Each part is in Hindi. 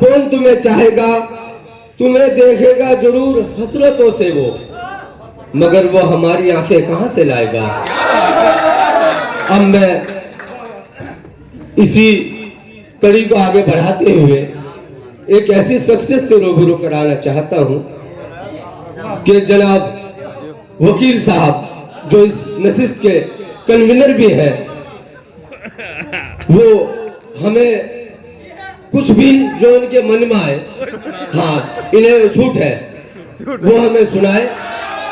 कौन तुम्हें चाहेगा, तुम्हें देखेगा जरूर हसरतों से वो, मगर वो हमारी आंखें कहां से लाएगा। अब मैं इसी कड़ी को आगे बढ़ाते हुए एक ऐसी शख्सियत से रूबरू कराना चाहता हूं कि जनाब वकील साहब, जो इस नशिस्त के कन्वीनर भी हैं, वो हमें कुछ भी जो उनके मन में आए, हाँ इन्हें झूठ है, वो हमें सुनाए।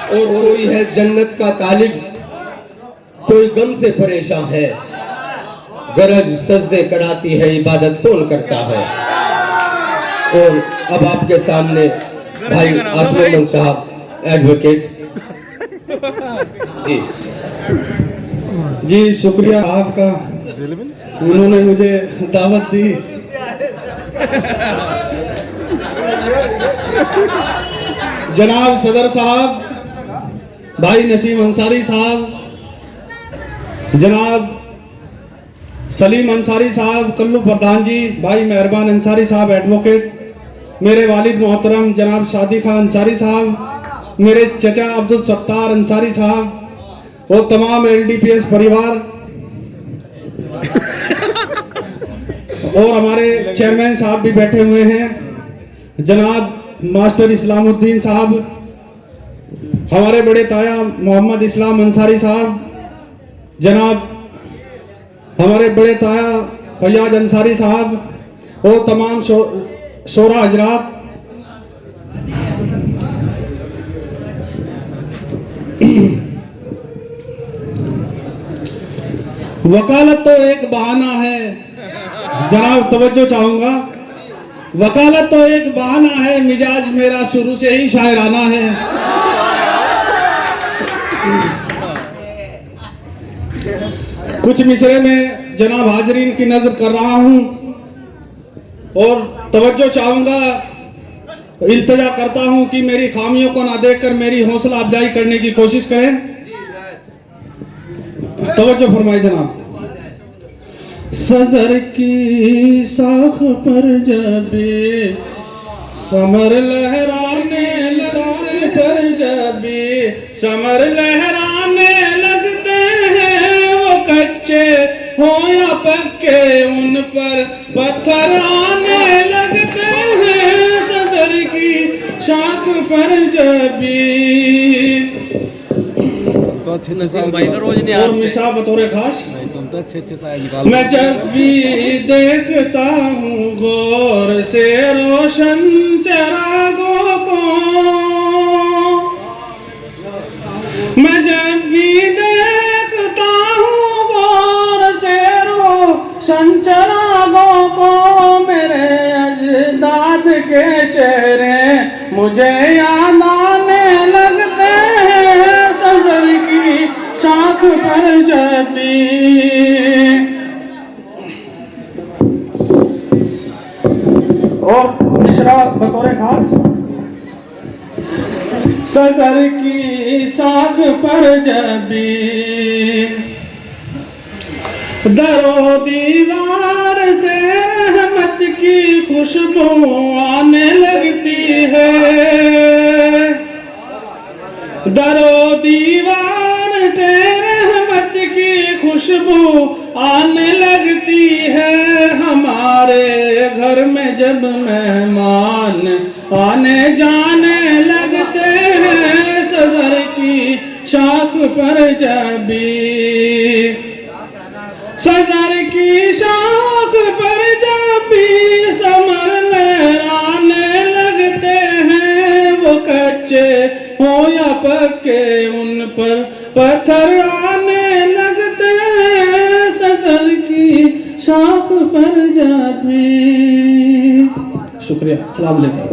और कोई है जन्नत का तालिब, कोई गम से परेशान है, गरज सजदे कराती है, इबादत कौन करता है। और अब आपके सामने भाई आसमान साहब एडवोकेट जी। जी शुक्रिया आपका, उन्होंने मुझे दावत दी। जनाब सदर साहब, भाई नसीम अंसारी साहब, जनाब सलीम अंसारी साहब, कल्लू प्रधान जी, भाई मेहरबान अंसारी साहब एडवोकेट, मेरे वालिद मोहतरम जनाब शादी खान अंसारी साहब, मेरे चचा अब्दुल सत्तार अंसारी साहब और तमाम LDPS परिवार और हमारे चेयरमैन साहब भी बैठे हुए हैं, जनाब मास्टर इस्लामुद्दीन साहब, हमारे बड़े ताया मोहम्मद इस्लाम अंसारी साहब, जनाब हमारे बड़े ताया फैयाज अंसारी साहब और तमाम शोरा हजरात। वकालत तो एक बहाना है, जनाब तवज्जो चाहूंगा, वकालत तो एक बहाना है, मिजाज मेरा शुरू से ही शायराना है। कुछ मिसरे में जनाब हाजरीन की नजर कर रहा हूं और तवज्जो चाहूंगा, इल्तिजा करता हूं कि मेरी खामियों को ना देखकर मेरी हौसला अफजाई करने की कोशिश करें। तवज्जो फरमाए जनाब। सजर की साख पर जबी समर लहराने, साख पर जबी समर लहराने लगते हैं, वो कच्चे हो या पक्के उन पर पत्थर आने लगते हैं। सजर की शाख पर जबी तो अच्छे से रोज नहीं और मिसा बतौर खास तुम तो अच्छे शायर निकाल। मैं जब भी देखता हूँ गौर से रोशन चरागों को, मैं जब भी देखता हूँ गौर से रोशन चरागों को, मेरे अजदाद के चेहरे मुझे याद आने लगते हैं। सजर की शाख पर जबी और मिश्रा बतौर खास। सजर की शाख पर जबी दरो दीवार से रहमत की खुशबू आने लगती है, दरो दीवार से रहमत की खुशबू आने लगती है। हमारे घर में जब मेहमान आने जाने लगते हैं, सजर की शाख पर जबी सजर की शाख पर जबी समर लहराने लगते हैं, वो कच्चे हो या पक्के उन पर पत्थर आने लगते हैं। सजर की शाख पर जबी। शुक्रिया, अस्सलाम वालेकुम।